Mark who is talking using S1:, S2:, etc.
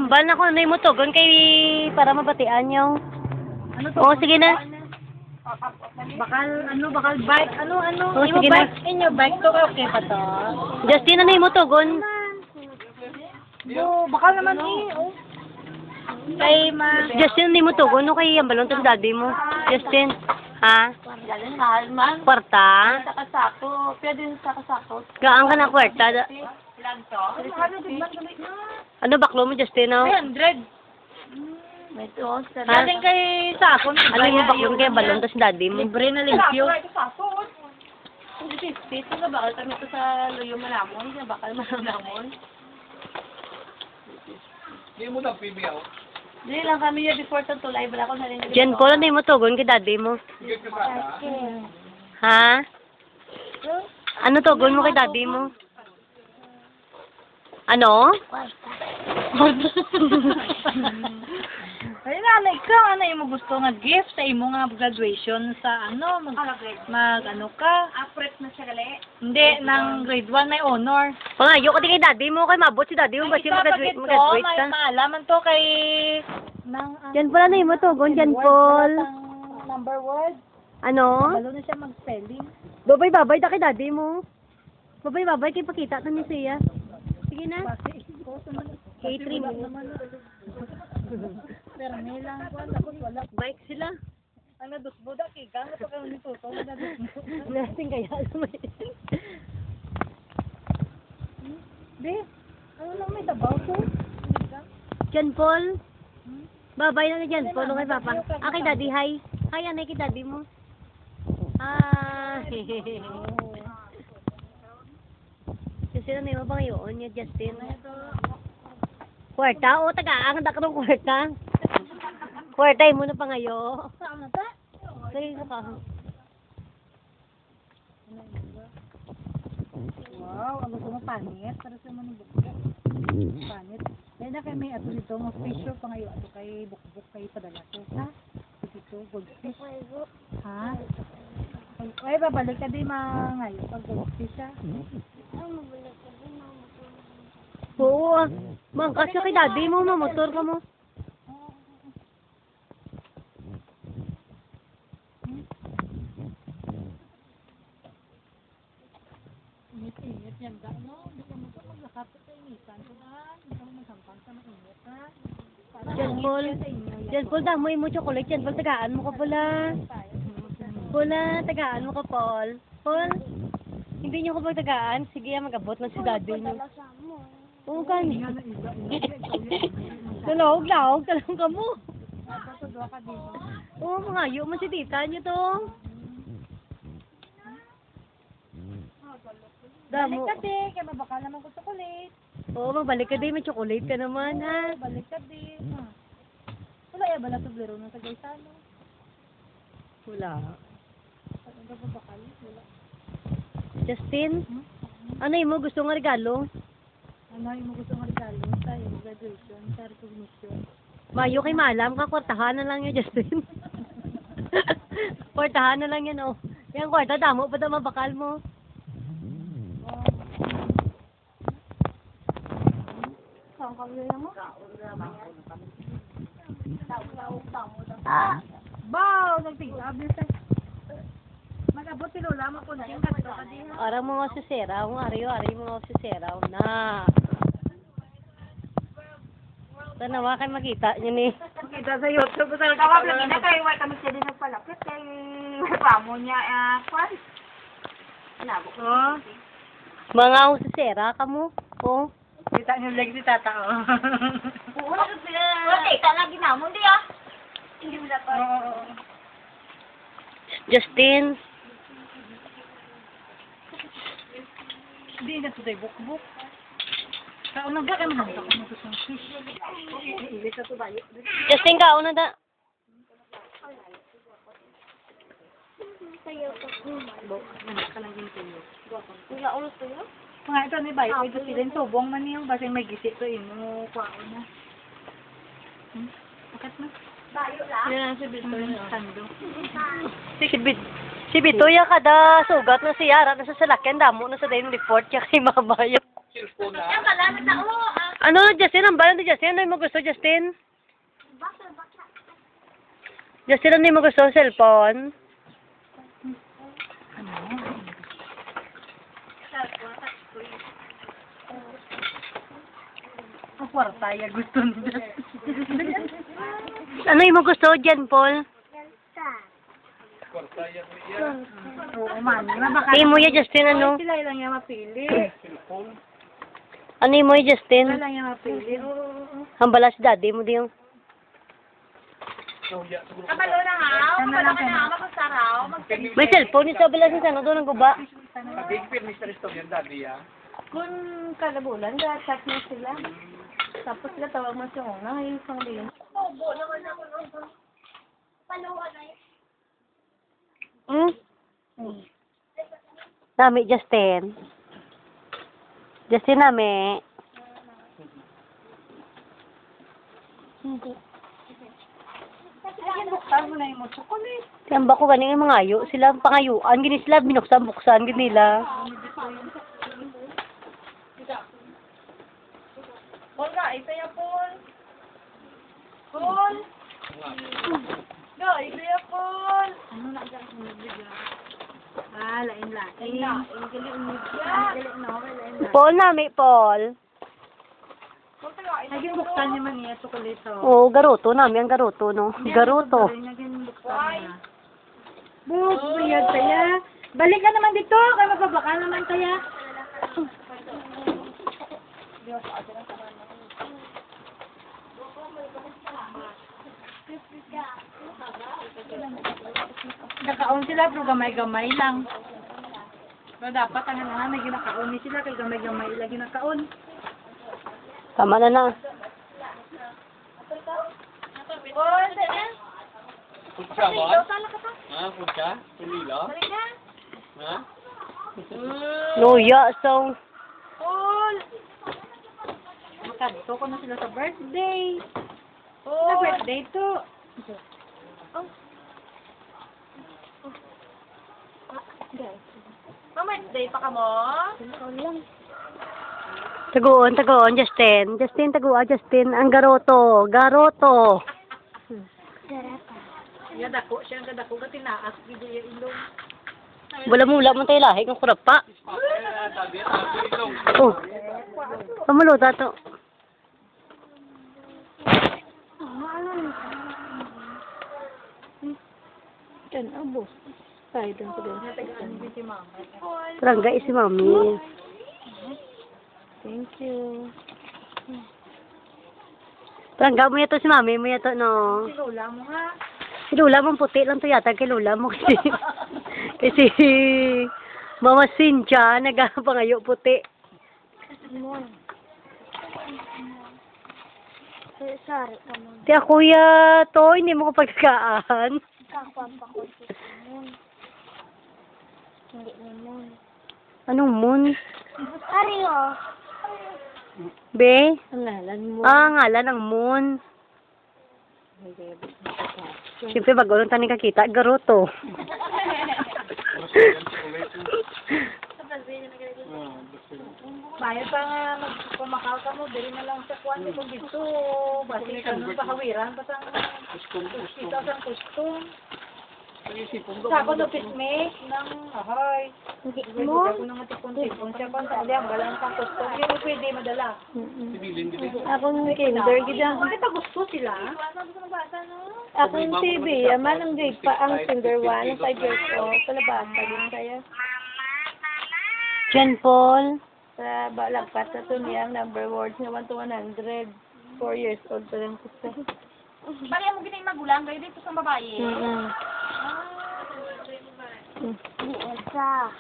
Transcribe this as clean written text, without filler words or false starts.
S1: hambal na ko na yung mutugon kay para mabatian yung.
S2: Ano to?
S1: Oo, sige na.
S2: Bakal bike. Ano?
S1: Oo,
S2: Imo
S1: sige na.
S2: bike inyo, bike to okay pa to.
S1: Justin, ano yung mutugon?
S2: Bo, bakal naman oh. Kay ma.
S1: Justin, ano yung mutugon? No, kay hambalon to sa daddy mo. Justin, ha?
S2: Galing mahal man.
S1: Kwarta?
S2: Sa kasako. Pwede sa kasako.
S1: Gaan ka na kwarta.
S2: Ilan to?
S1: Ano baklo mo, Justin? No?
S2: 300. May to. Galing kay sakon.
S1: Ano yung baklo kay hambalon to sa daddy mo?
S2: Libre na limpyo. Hindi 50. Ito na bakal kami to sa Luyo Malamon. Sa bakal Malamon.
S3: Hindi mo lang pibiyaw.
S2: Hindi lang kami yun before to tulay. Wala ko na rin.
S1: Jen Paul, ano yung mutugon kay daddy mo?
S3: Higit ka bata.
S1: Ha? Ano tugon mo kay daddy mo? Ano?
S2: Ay na, ikaw, ano yung gusto nga gift sa imo nga graduation sa ano, mag ano ka? Apret na siya gali? Hindi, ng grade 1 may honor.
S1: Pangayo ka din kay daddy mo, kay mabot si daddy mo, kasi mag-graduate
S2: May
S1: ka.
S2: paalaman to kay... Nang,
S1: Jen Paul, ano yung mutugon? Jen Paul?
S2: Number word.
S1: Ano?
S2: Balo na siya mag-spelling.
S1: Babay na kay daddy mo. Babay, kay pakita to ni Sia. Sige na. K3 mo.
S2: Pero may lang ko, wala.
S1: Bike sila.
S2: Ano, dusboda, kigang, ito kayo nito.
S1: Nasing kaya.
S2: Di, ano lang may tabaw to?
S1: Jen Paul? Babay na Jen Paul kay papa. Kay daddy, hi. Hi, anay kay daddy mo. Kasi na naman bang yun, yung Justin? Kwarta? O, tagaan. Handa ka ng kwarta. Kwarta, mo na pa ngayon.
S2: Saan na ta?
S1: Sige ka.
S2: Wow, ang gusto mo pangit. Para sa mga bukbuk. Pangit. Dahil na kayo may ato dito, mga special pa ngayon. Ato kay bukbuk kayo padala ko. Ha? Dito, goldfish. Ha? Ay, babalik ka din mga ngayon pag goldfish ha?
S1: Oo, mangkas ka kay daddy mo, mamotor ka mo.
S2: Init-init yan ka, no? Hindi ka maglakapit sa initan. Hindi ka magsampang sa mainit, ha?
S1: Jen Paul, damoy mo chocolate. Jen Paul, tagaan mo ka pala. Pula, tagaan mo ka, Paul. Paul, hindi niyo ko pagtagaan. Sige, mag-abot lang si daddy niyo. Oo, kani. Lalawag, talang ka mo. Oo, mangayo man si tita niyo to.
S2: Balik ka din, kaya mabakal naman ko chocolate.
S1: Oo, magbalik ka din. May chocolate ka naman, ha?
S2: Balik ka din. Wala ya ba na tublero ng Tagaysano?
S1: Wala.
S2: Ano ba bakal? Wala.
S1: Justin, ano yung mo gusto ng regalo?
S2: Ano yung gusto ng regalo sa graduation, sa recognition?
S1: Mayo kay malam ka, kwartahan na lang yun, Justin. Kwartahan na lang yan, oh. Yan, kwarta, damo pa daw mabakal mo.
S2: Saan ka mo? Bow! Nagtigabis ay. Mag-abot si Lola mo po na yung kato ka din.
S1: Arang mga suseraw, ari mga suseraw na. Tanawa kayo makita nyo ni.
S2: Kita sa YouTube ko talaga. Tawag lang na kayo. Wala kami siya din nagpalapit. Kay pamo niya. Kwan? Nabok. Oh.
S1: Mga susera ka mo. Oh.
S2: Kita niyo leg si tata. Oo.
S4: Kita lagi namon di ah. Hindi mo dapat.
S1: Justin.
S2: Hindi na ito tayo buk-buk. Kaunang ka kayo mahanda ko mo sa fish. Ilit na ito ba?
S1: Justin ka, una da.
S4: Sayo ko.
S2: Nanak ka lang yung tuyo.
S4: Wala ulo tuyo?
S2: Mga ito ni Bayo, ito silin subong man yung basing may gisi to ino kwao na. Bakit na?
S4: Bayo lang.
S2: Yan ang si Bito yung sando.
S1: Si Bitoya kada sugat na siya, na sa salakyan, damo na sa dayon report kaya kay mama yun.
S3: Cellphone na.
S4: Yan pala na. Oo.
S1: Ano na, Justin? Ang balan ni Justin? Ano yung mo gusto, Justin? Justin, ano yung mo gusto? Cellphone?
S2: Ang kwartaya gusto nila.
S1: Ano yung mo gusto, Jen Paul?
S3: Kwartaya mo yan.
S2: Oo, man. Baka
S1: Hindi mo yan, Justin, ano?
S2: sila lang yung mapili.
S3: Cellphone.
S1: Ano yung mo yan, Justin?
S2: Sila lang yung mapili. Oo.
S1: Ang balas daddy mo din.
S3: Nahuya siguro.
S4: Kabalo na nga. Kabalo ka na. Magsaraw.
S1: May cellphone yung sa balas ng sana doon ang guba.
S3: Big Phil, Mr. Historian, daddy, ah.
S2: Kung kada bulan, chat mo sila. Tapos sila tawag mo siya una. Ngayon isang din.
S4: Bobo naman ako nung paluwa na yun.
S1: Nami, Justin. Justin, nami.
S2: Ay, buksan mo na yung chocolate.
S1: Tiyamba ko ganing yung mga ayo. Sila ang pangayuan. Gini sila binuksan-buksan. Ginila.
S4: Paul nga, isa yan, Paul. Paul. Ga, isa yan, Paul.
S2: Ano na dyan ang bigla? Lain-lain.
S4: Ang galing mo
S2: Galing no, lain-lain.
S1: Paul, nami, Paul.
S2: Naging buksan niya man niya chocolate.
S1: Oo, garoto. Nami ang garoto, no? Garoto.
S2: Naging buksan niya. Buk, buyag kaya. Balik ka naman dito. Kaya mababaka naman kaya. Nakaon sila pero gamay-gamay lang. Pero dapat ang nga may ginakaon ni sila kay gamay-gamay lagi nakaon.
S1: Tama na na.
S4: Paul, saan?
S3: Putsa mo?
S4: Sala ka pa.
S3: Ha? Putsa? Pulilo?
S4: Balik na.
S3: Ha?
S1: Luya, so.
S4: Paul.
S2: Makadto ko na sila sa birthday. Sa
S4: Paul.
S2: birthday to.
S4: Birthday pa ka mo?
S1: Taguon, Justin. Justin, Justin. Ang garoto. Garoto.
S2: Ya dako siya ang dako ka tinaas gid yung ilong.
S1: Wala mula mo tayo lahi. Ang kurap pa.
S3: Daddy, ilong.
S1: Oh. Pamulo, tato.
S2: Kan abo. Tay dan ko din. Si mama.
S1: Parangga si mami.
S2: Thank you.
S1: Parangga mo yato si mami. Mo yato, no?
S2: Si Lola mo ha.
S1: Si Lola mong puti lang to yata kay Lola mo kasi. Kasi Mama Cynthia nagapangayo puti.
S4: Sorry, come on.
S1: Tiya kuya to, hindi mo ko pagkakaan.
S4: Kakuan pa ko si Moon. Hindi ni Moon.
S1: Anong moon?
S4: Ario.
S1: Be?
S2: Ang ngalan mo.
S1: Ngalan ng moon. Siyempre, bago taning kakita, garoto.
S2: Bayad pa nga magpumakaw ka mo, dili na lang sa kuwan kung dito. Basi ka nung pahawiran, pasang kita sa kustom. Sa ako no pismake ng ahoy.
S4: Hindi
S2: Mo?
S4: mo.
S2: Ako nang matipon-tipon siya kung sa aliyang balang sa kustom. Hindi mo pwede madala.
S3: Sibilin din.
S2: Akong kinder, gida. Bakit pa gusto sila?
S4: Akong si Bea, man ang grade pa ang kinder 1, ang 5 years old. Palabasa din kaya.
S1: Jen Paul.
S4: Sa balagpas sa tuniyang number words na 1 to 100. 4 years old pa lang siya.
S2: Bakit mo ginay magulang kayo dito sa babae?
S4: Hindi, Elsa.